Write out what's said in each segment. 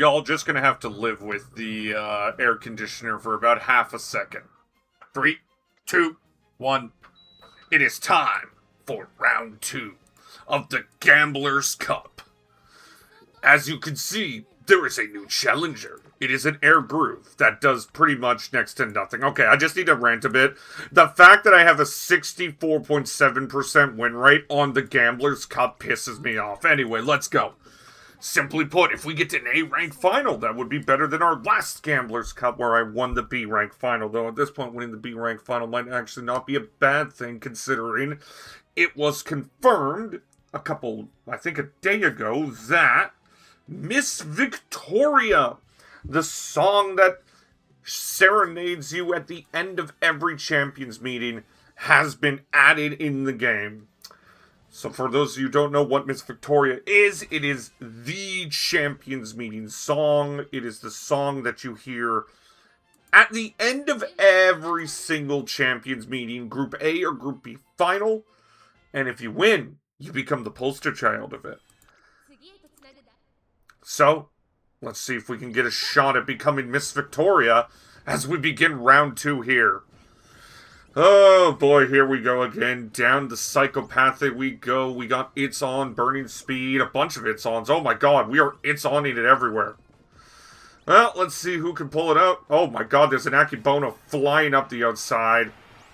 y'all just gonna have to live with the air conditioner for about half a second. 3, 2, 1. It is time for round 2 of the Gambler's Cup. As you can see, there is a new challenger. It is an air groove that does pretty much next to nothing. Okay, I just need to rant a bit. The fact that I have a 64.7% win rate on the Gambler's Cup pisses me off. Anyway, let's go. Simply put, if we get to an A-rank final, that would be better than our last Gambler's Cup where I won the B-rank final. Though at this point, winning the B-rank final might actually not be a bad thing considering it was confirmed a day ago, that Miss Victoria, the song that serenades you at the end of every Champions meeting, has been added in the game. So for those of you who don't know what Miss Victoria is, it is the Champions meeting song. It is the song that you hear at the end of every single Champions meeting, Group A or Group B final. And if you win, you become the poster child of it. So, let's see if we can get a shot at becoming Miss Victoria as we begin round 2 here. Oh boy, here we go again. Down the psychopathic we go. We got It's On, Burning Speed, a bunch of It's Ons. Oh my god, we are It's Onning it everywhere. Well, let's see who can pull it out. Oh my god, there's an Akibono flying up the outside.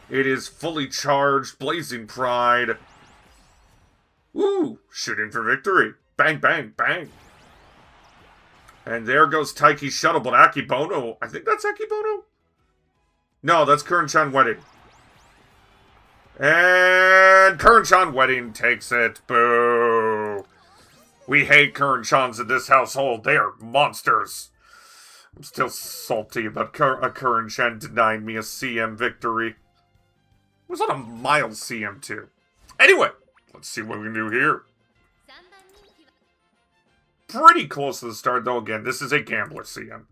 It is fully charged, Blazing Pride. Ooh, shooting for victory. Bang, bang, bang. And there goes Taiki's shuttle, but Akibono, I think that's Akibono? No, that's Current-chan Wedding. And Current-chan Wedding takes it. Boo. We hate Current-chans in this household. They are monsters. I'm still salty about Current-chan denying me a CM victory. It was on a mild CM too. Anyway, let's see what we can do here. Pretty close to the start, though. Again, this is a gambler CM.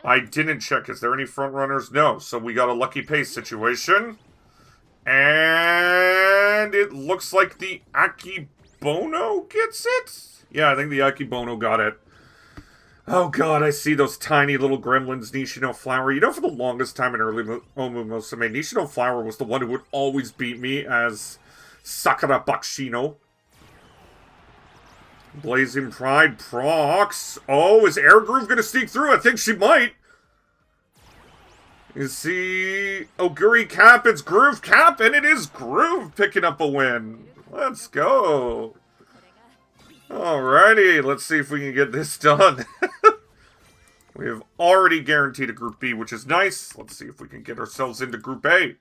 I didn't check. Is there any front runners? No. So we got a lucky pace situation. And it looks like the Akibono gets it? Yeah, I think the Akibono got it. Oh god, I see those tiny little gremlins, Nishino Flower. You know, for the longest time in early Umamusume, Nishino Flower was the one who would always beat me as Sakura Bakshino. Blazing Pride procs. Oh, is Air Groove gonna sneak through? I think she might. Is he Oguri Cap? It's Groove Cap, and it is Groove picking up a win. Let's go. Alrighty, let's see if we can get this done. We have already guaranteed a Group B, which is nice. Let's see if we can get ourselves into Group A,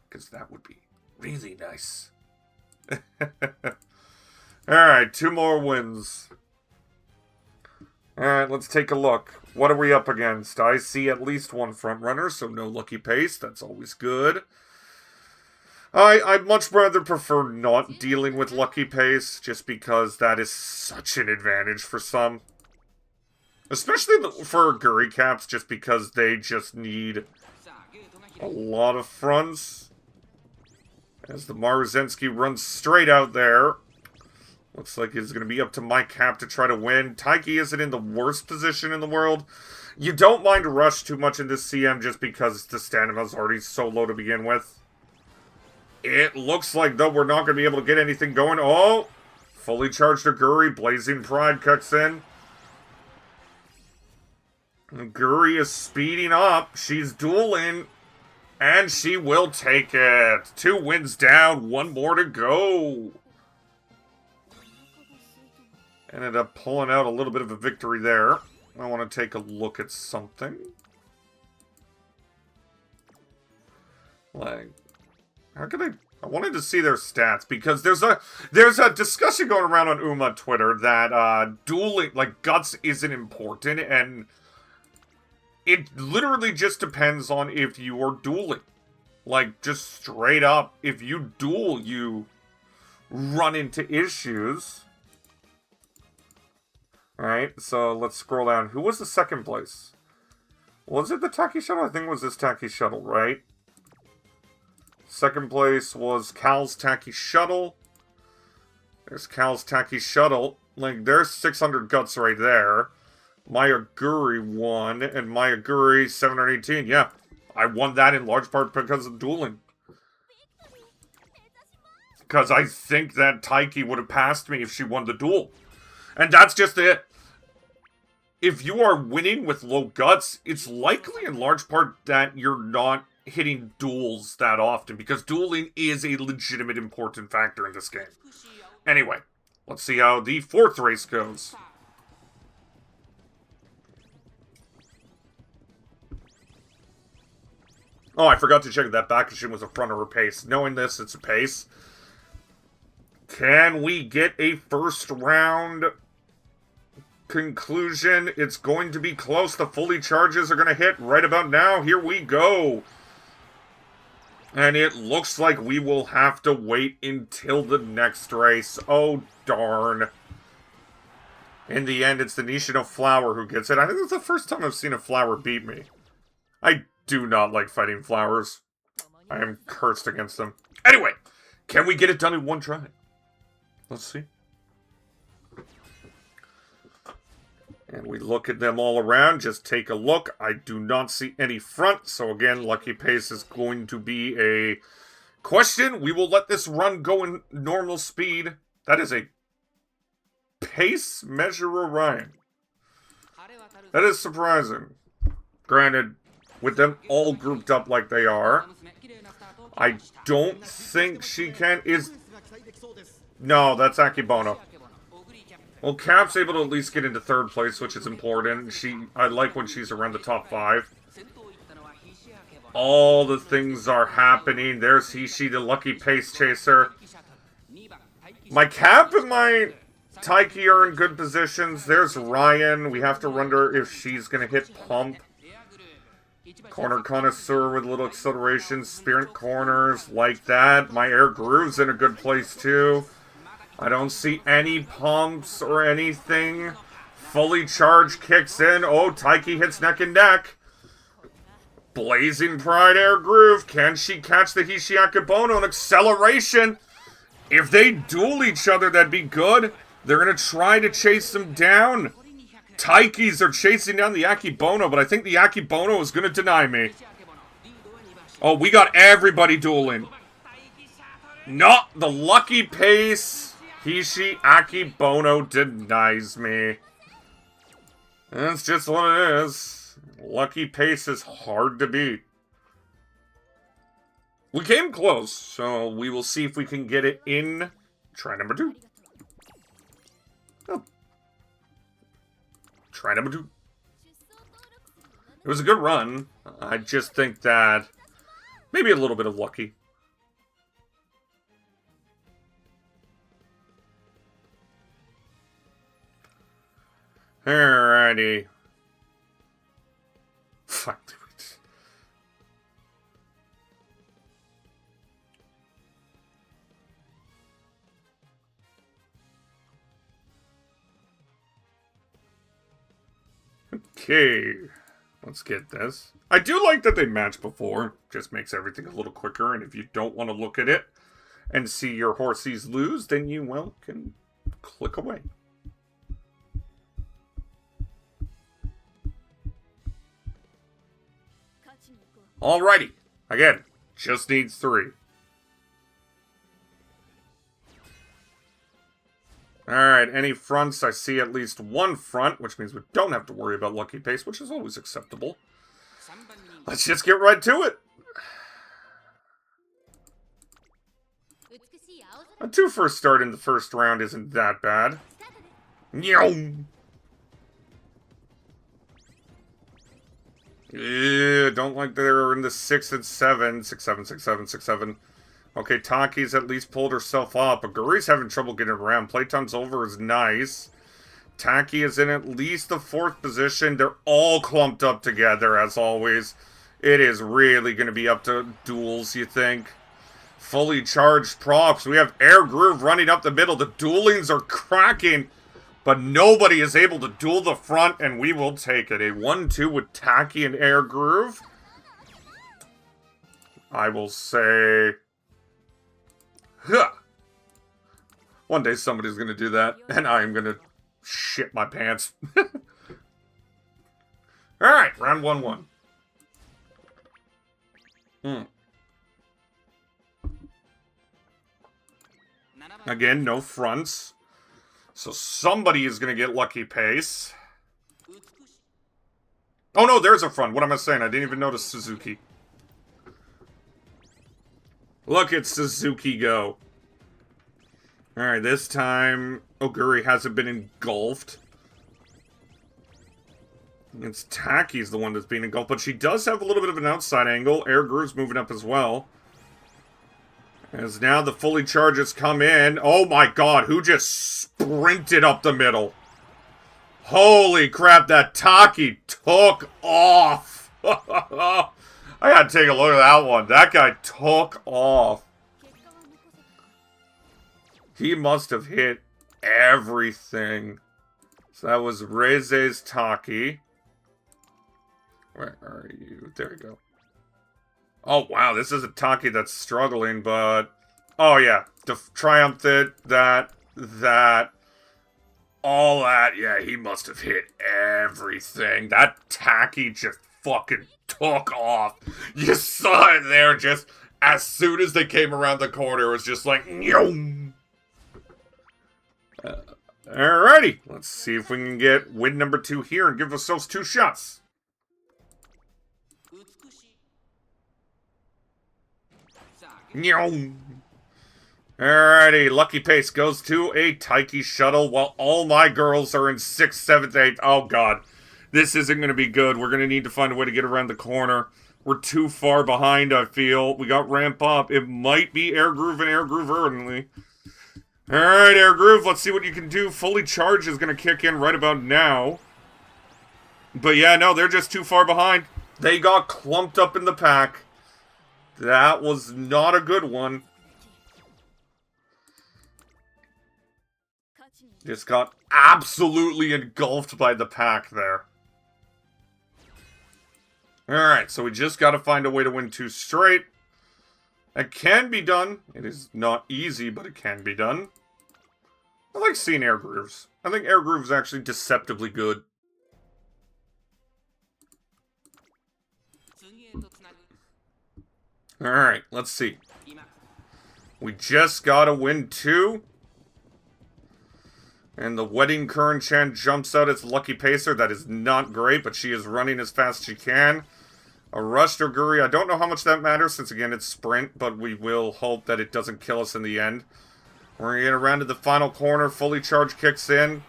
because that would be really nice. Alright, 2 more wins. Alright, let's take a look. What are we up against? I see at least 1 front runner, so no lucky pace. That's always good. I'd much rather prefer not dealing with lucky pace, just because that is such an advantage for some. Especially for Guri Caps, just because they just need a lot of fronts. As the Maruzensky runs straight out there. Looks like it's going to be up to my cap to try to win. Taiki isn't in the worst position in the world. You don't mind rush too much in this CM just because the stamina's already so low to begin with. It looks like, though, we're not going to be able to get anything going. Oh! Fully charged Oguri. Blazing Pride cuts in. Oguri is speeding up. She's dueling. And she will take it. 2 wins down. 1 more to go. Ended up pulling out a little bit of a victory there. I want to take a look at something. Like, how could I wanted to see their stats, because there's a discussion going around on Uma Twitter that dueling, like, guts isn't important, and it literally just depends on if you are dueling. Like, just straight up, if you duel, you run into issues. Alright, so let's scroll down. Who was the second place? Was it the Taki Shuttle? I think it was this Taki Shuttle, right? Second place was Cal's Taki Shuttle. There's Cal's Taki Shuttle. Like, there's 600 guts right there. Mayaguri won, and Mayaguri 718. Yeah, I won that in large part because of dueling. Because I think that Taiki would have passed me if she won the duel. And that's just it. If you are winning with low guts, it's likely in large part that you're not hitting duels that often, because dueling is a legitimate important factor in this game. Anyway, let's see how the fourth race goes. Oh, I forgot to check that Bakushin was a front of her pace. Knowing this, it's a pace. Can we get a first round conclusion? It's going to be close. The fully charges are going to hit right about now. Here we go. And it looks like we will have to wait until the next race. Oh, darn. In the end, it's the Nishino Flower who gets it. I think it's the first time I've seen a flower beat me. I do not like fighting flowers. I am cursed against them. Anyway, can we get it done in one try? Let's see. And we look at them all around. Just take a look. I do not see any front. So again, Lucky Pace is going to be a question. We will let this run go in normal speed. That is a pace measure Orion. That is surprising. Granted, with them all grouped up like they are, I don't think she can... No, that's Akibono. Well, Cap's able to at least get into third place, which is important. I like when she's around the top 5. All the things are happening. There's Hishi, the lucky pace chaser. My Cap and my Taiki are in good positions. There's Ryan. We have to wonder if she's going to hit pump. Corner Connoisseur with a little acceleration. Spirit corners like that. My Air Groove's in a good place, too. I don't see any pumps or anything. Fully charged kicks in. Oh, Taiki hits neck and neck. Blazing Pride Air Groove. Can she catch the Hishi Akibono in acceleration? If they duel each other, that'd be good. They're going to try to chase them down. Taikis are chasing down the Akibono, but I think the Akibono is going to deny me. Oh, we got everybody dueling. Not the lucky pace. Hishi Akibono denies me. That's just what it is. Lucky pace is hard to beat. We came close, so we will see if we can get it in try number 2. Oh. Try number 2. It was a good run. I just think that maybe a little bit of lucky. Alrighty. Fuck. Okay. Let's get this. I do like that they match before. Just makes everything a little quicker. And if you don't want to look at it and see your horsies lose, then you, well, can click away. Alrighty. Again, just needs 3. Alright, any fronts? I see at least 1 front, which means we don't have to worry about lucky pace, which is always acceptable. Let's just get right to it. A 2 first start in the first round isn't that bad. Don't like that they're in the 6 and 7. 6, 7, 6, 7, 6, 7. Okay, Taki's at least pulled herself up, but Guri's having trouble getting around. Playtime's over is nice. Taki is in at least the 4th position. They're all clumped up together, as always. It is really going to be up to duels, you think. Fully charged props. We have Air Groove running up the middle. The duelings are cracking, but nobody is able to duel the front, and we will take it. A 1-2 with Taki and Air Groove. I will say... Huh. One day somebody's going to do that, and I am going to shit my pants. Alright, round 1-1. Again, no fronts. So somebody is going to get lucky pace. Oh no, there's a front. What am I saying? I didn't even notice Suzuki. Look at Suzuki go. Alright, this time Oguri hasn't been engulfed. It's Taki's the one that's being engulfed, but she does have a little bit of an outside angle. Air Groove's moving up as well. As now the fully charges come in. Oh my god, who just sprinted up the middle? Holy crap, that Taki took off. I gotta take a look at that one. That guy took off. He must have hit everything. So that was Reize's Taki. Where are you? There you go. Oh, wow, this is a Taki that's struggling, but... Oh, yeah. Triumphed it, that, all that. Yeah, he must have hit everything. That Taki just fucking took off. You saw it there just as soon as they came around the corner. It was just like, Nyom! Alrighty. Let's see if we can get win number 2 here and give ourselves 2 shots. Alrighty, lucky pace goes to a Taiki shuttle while all my girls are in 6th, 7th, 8th. Oh god, this isn't going to be good. We're going to need to find a way to get around the corner. We're too far behind, I feel. We got ramp up. It might be Air Groove and Air Groove early. Alright, Air Groove, let's see what you can do. Fully Charged is going to kick in right about now. But yeah, no, they're just too far behind. They got clumped up in the pack. That was not a good one. Just got absolutely engulfed by the pack there. Alright, so we just got to find a way to win 2 straight. It can be done. It is not easy, but it can be done. I like seeing Air Grooves. I think Air Grooves actually deceptively good. Alright, let's see. We just gotta win 2. And the Wedding Curren-chan jumps out as Lucky Pacer. That is not great, but she is running as fast as she can. A rushed Oguri. I don't know how much that matters, since again it's sprint, but we will hope that it doesn't kill us in the end. We're gonna get around to the final corner. Fully Charged kicks in.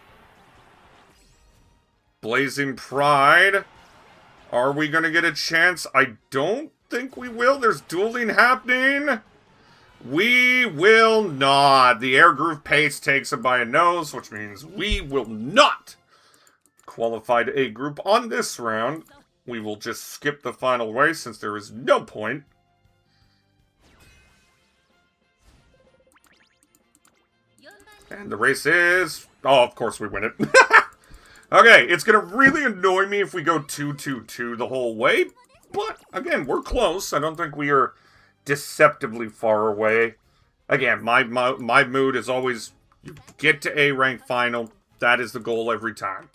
Blazing Pride. Are we gonna get a chance? I don't think we will. There's dueling happening. We will not. The Air Groove pace takes him by a nose, which means we will not qualify to A group on this round. We will just skip the final race since there is no point. And the race is... Oh, of course we win it. Okay, it's going to really annoy me if we go 2-2-2 the whole way. But, again, we're close. I don't think we are deceptively far away. Again, my mood is always, you get to A rank final. That is the goal every time.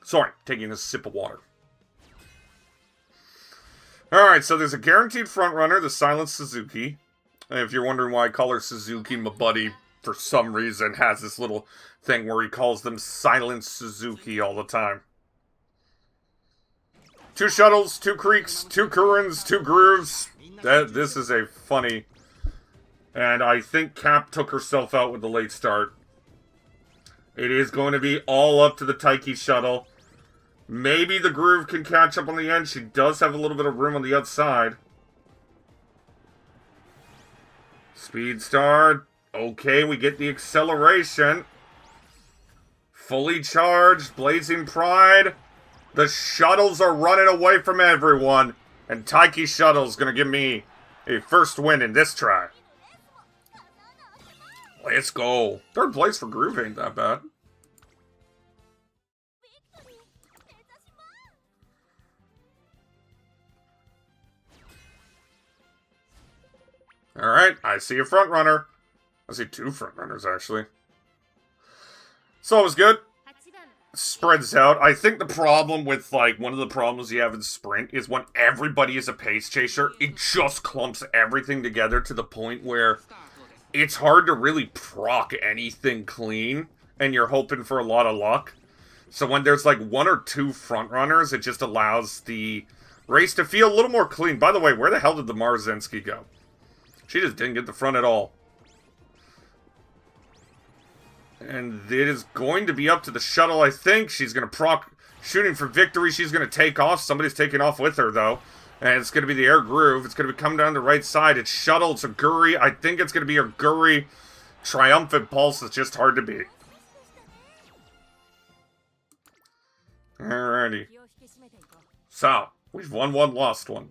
Sorry, taking a sip of water. Alright, so there's a guaranteed frontrunner, the Silent Suzuki. And if you're wondering why I call her Suzuki, my buddy, for some reason, has this little thing where he calls them Silent Suzuki all the time. 2 shuttles, 2 creeks, 2 Currens, 2 grooves. This is a funny... And I think Cap took herself out with the late start. It is going to be all up to the Taiki shuttle. Maybe the groove can catch up on the end. She does have a little bit of room on the outside. Speed Star. Okay, we get the acceleration. Fully charged. Blazing Pride. The shuttles are running away from everyone. And Taiki Shuttle's going to give me a first win in this try. Let's go. Third place for Groove ain't that bad. Alright, I see a front runner. I see two front runners, actually. So it was good. Spreads out. I think the problem with, like, one of the problems you have in Sprint is when everybody is a pace chaser, it just clumps everything together to the point where it's hard to really proc anything clean, and you're hoping for a lot of luck. So when there's, like, one or two front runners, it just allows the race to feel a little more clean. By the way, where the hell did the Marzinski go? She just didn't get the front at all. And it is going to be up to the shuttle, I think. She's going to proc, shooting for victory. She's going to take off. Somebody's taking off with her, though. And it's going to be the Air Groove. It's going to be coming down the right side. It's shuttle. It's Aguri. I think it's going to be Aguri. Triumphant Pulse is just hard to beat. Alrighty. So, we've won one, lost one.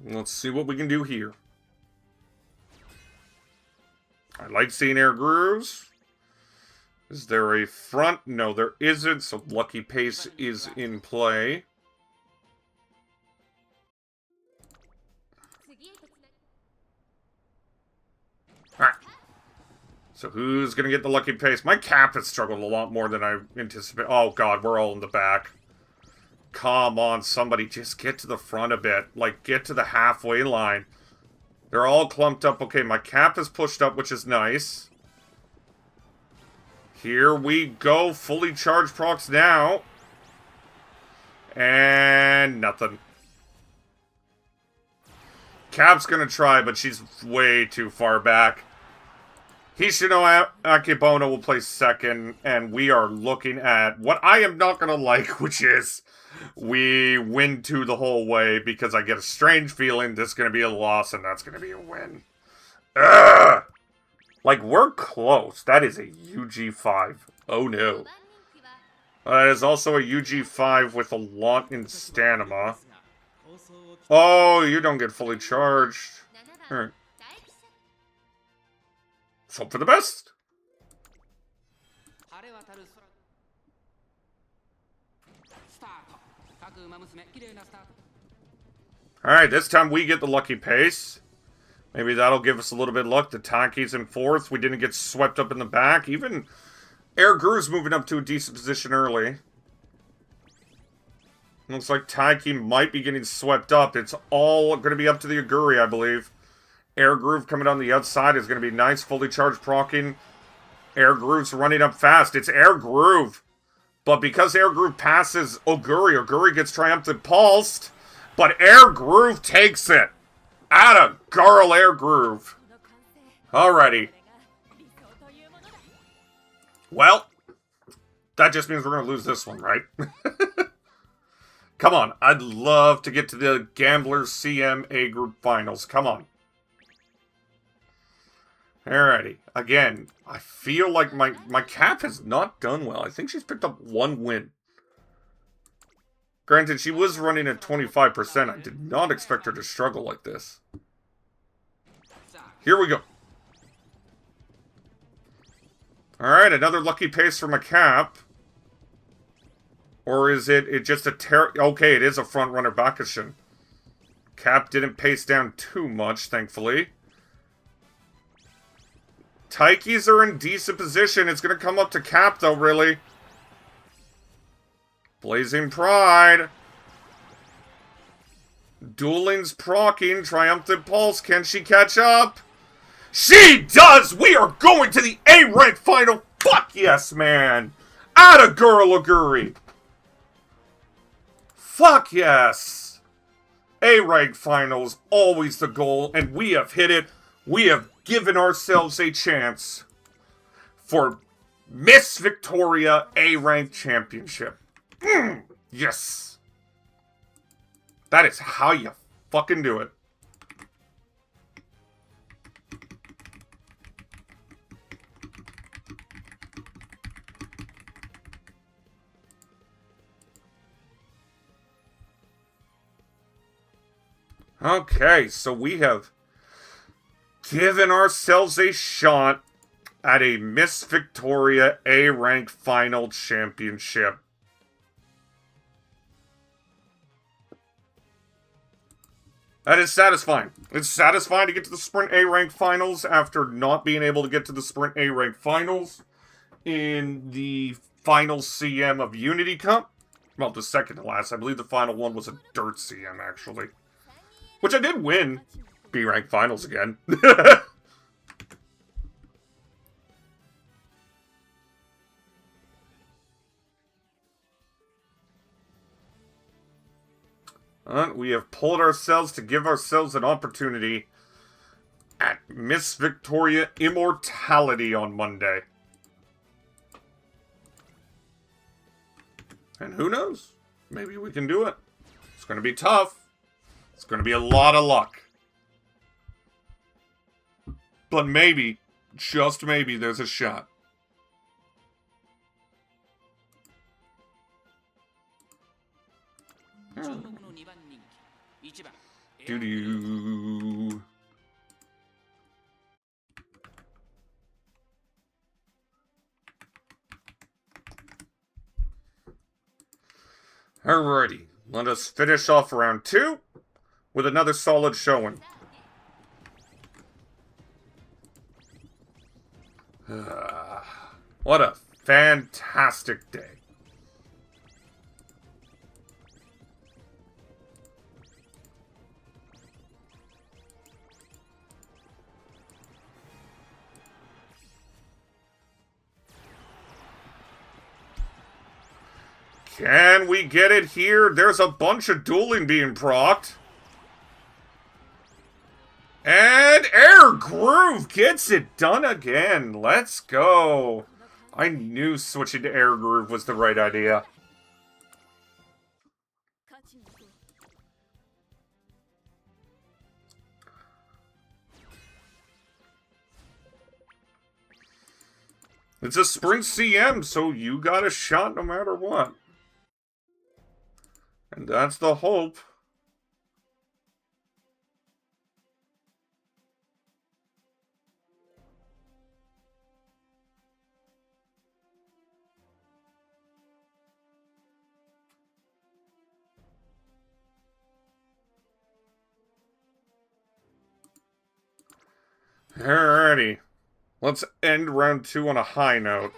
Let's see what we can do here. I like seeing Air Grooves. Is there a front? No, there isn't, so Lucky Pace is in play. Alright. So who's going to get the Lucky Pace? My Cap has struggled a lot more than I anticipated. Oh god, we're all in the back. Come on, somebody, just get to the front a bit. Like, get to the halfway line. They're all clumped up. Okay, my Cap is pushed up, which is nice. Here we go. Fully charged procs now. And nothing. Cap's gonna try, but she's way too far back. Hishino Akebono will play second, and we are looking at what I am not gonna like, which is we win two the whole way, because I get a strange feeling this is gonna be a loss, and that's gonna be a win. Ugh! Like, we're close. That is a UG5. Oh, no. That is also a UG5 with a lot in stamina. Oh, you don't get fully charged. Alright. Let's hope for the best. Alright, this time we get the Lucky Pace. Maybe that'll give us a little bit of luck. The Taki's in fourth. We didn't get swept up in the back. Even Air Groove's moving up to a decent position early. Looks like Taki might be getting swept up. It's all going to be up to the Aguri, I believe. Air Groove coming on the outside is going to be nice. Fully charged procking. Air Groove's running up fast. It's Air Groove. But because Air Groove passes Aguri, Aguri gets triumphant pulsed. But Air Groove takes it. Atta girl, Air Groove. Alrighty. Well, that just means we're going to lose this one, right? Come on. I'd love to get to the Gamblers CMA Group Finals. Come on. Alrighty. Again, I feel like my Cap has not done well. I think she's picked up one win. Granted, she was running at 25%. I did not expect her to struggle like this. Here we go. Alright, another Lucky Pace for my Cap. Or is it just a okay, it is a front runner Bakishin. Cap didn't pace down too much, thankfully. Taikis are in decent position. It's going to come up to Cap, though, really. Blazing Pride. Dueling's procking. Triumphant Pulse. Can she catch up? She does! We are going to the A-Rank Final! Fuck yes, man! Atta girl, Aguri! Fuck yes! A-Rank Finals, always the goal, and we have hit it. We have given ourselves a chance for Miss Victoria A-Rank Championship. Yes! That is how you fucking do it. Okay, so we have given ourselves a shot at a Miss Victoria A-Rank Final Championship. That is satisfying. It's satisfying to get to the Sprint A-Rank Finals after not being able to get to the Sprint A-Rank Finals in the final CM of Unity Cup. Well, the second to last. I believe the final one was a Dirt CM, actually. Which I did win. B-Rank Finals again. We have pulled ourselves to give ourselves an opportunity at Miss Victoria Immortality on Monday. And who knows? Maybe we can do it. It's going to be tough. It's going to be a lot of luck. But maybe, just maybe, there's a shot. Doo-doo. Alrighty, let us finish off round 2 with another solid showing. What a fantastic day. Can we get it here? There's a bunch of dueling being procced. And Air Groove gets it done again. Let's go. I knew switching to Air Groove was the right idea. It's a sprint CM, so you got a shot no matter what. And that's the hope. Alrighty. Let's end round 2 on a high note.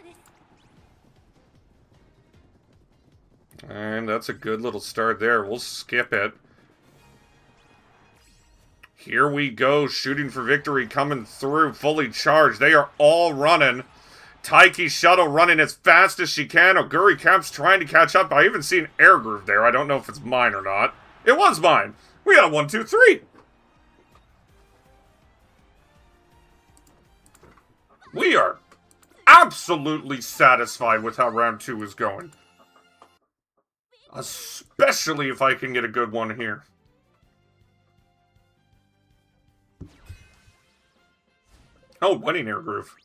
And that's a good little start there. We'll skip it. Here we go. Shooting for victory coming through. Fully charged. They are all running. Taiki Shuttle running as fast as she can. Oguri Cap's trying to catch up. I even seen Air Groove there. I don't know if it's mine or not. It was mine. We got a 1, 2, 3. We are absolutely satisfied with how round 2 is going. Especially if I can get a good one here. Oh, Wedding Air Groove.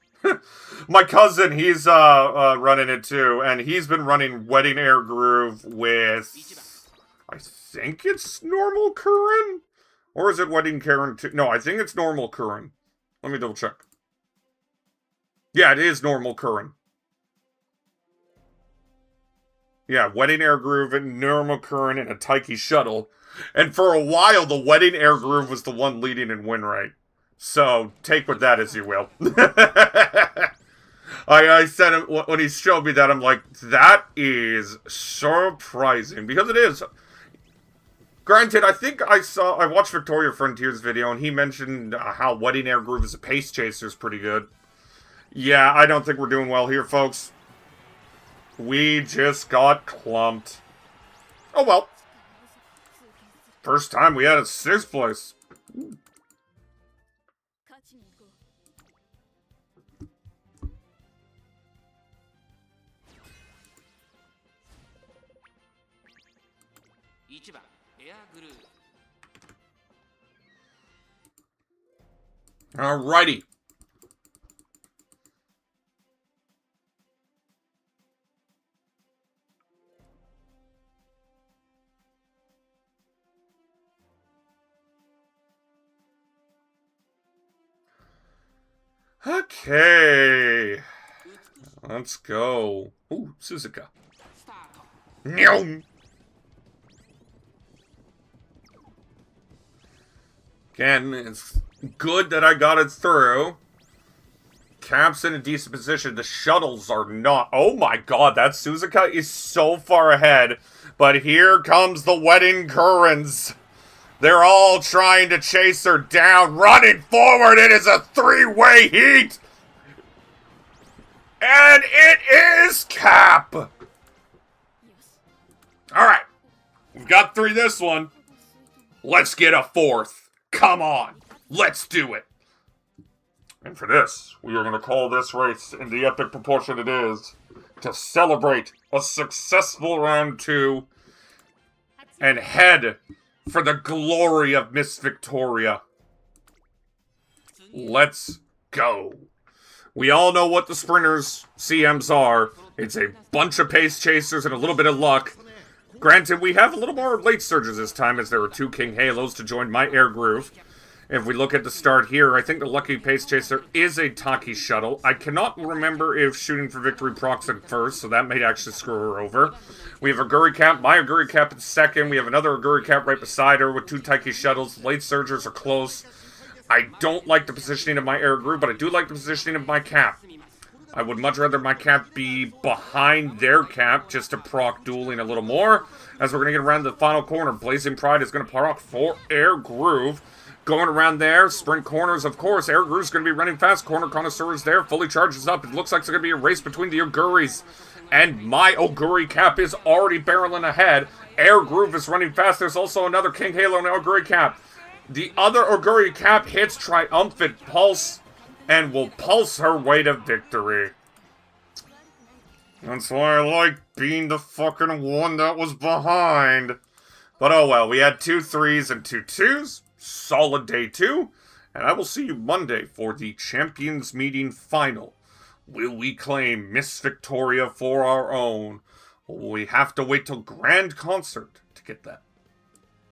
My cousin, he's running it too, and he's been running Wedding Air Groove with, I think it's normal Curran? Or is it Wedding Karen too? No, I think it's normal Curran. Let me double check. Yeah, it is normal Curran. Yeah, Wedding Air Groove and normal Curran and a Taiki Shuttle. And for a while, the Wedding Air Groove was the one leading in win rate. So, take with that as you will. I said it, when he showed me that, I'm like, that is surprising. Because it is. Granted, I think I watched Victoria Frontier's video, and he mentioned how Wedding Air Groove as a pace chaser is pretty good. Yeah, I don't think we're doing well here, folks. We just got clumped. Oh well. First time we had a 6th place. Alrighty. Okay. Let's go. Ooh, Suzuka. Meow. Again, it's good that I got it through. Cap's in a decent position. The shuttles are not. Oh my god, that Suzuka is so far ahead. But here comes the Wedding Currens. They're all trying to chase her down. Running forward, it is a three-way heat. And it is Cap. Alright. We've got 3 this one. Let's get a 4th. Come on. Let's do it. And for this, we are going to call this race in the epic proportion it is to celebrate a successful round 2 and head for the glory of Miss Victoria. Let's go. We all know what the sprinters' CMs are. It's a bunch of pace chasers and a little bit of luck. Granted, we have a little more late surges this time as there were 2 King Halos to join my air groove. If we look at the start here, I think the lucky pace chaser is a Taki shuttle. I cannot remember if shooting for victory procs it first, so that may actually screw her over. We have Aguri Cap, my Aguri Cap in second. We have another Aguri Cap right beside her with 2 Taki shuttles. Late surgers are close. I don't like the positioning of my air groove, but I do like the positioning of my cap. I would much rather my cap be behind their cap just to proc dueling a little more. As we're going to get around the final corner, Blazing Pride is going to proc for air groove. Going around there, sprint corners, of course. Air Groove's going to be running fast. Corner Connoisseur is there, fully charges up. It looks like it's going to be a race between the Oguris. And my Oguri Cap is already barreling ahead. Air Groove is running fast. There's also another King Halo and Oguri Cap. The other Oguri Cap hits Triumphant Pulse and will pulse her way to victory. That's why I like being the fucking one that was behind. But oh well, we had 2 3s and 2 2s. Solid day 2, and I will see you Monday for the Champions Meeting Final. Will we claim Miss Victoria for our own, or will we have to wait till Grand Concert to get that?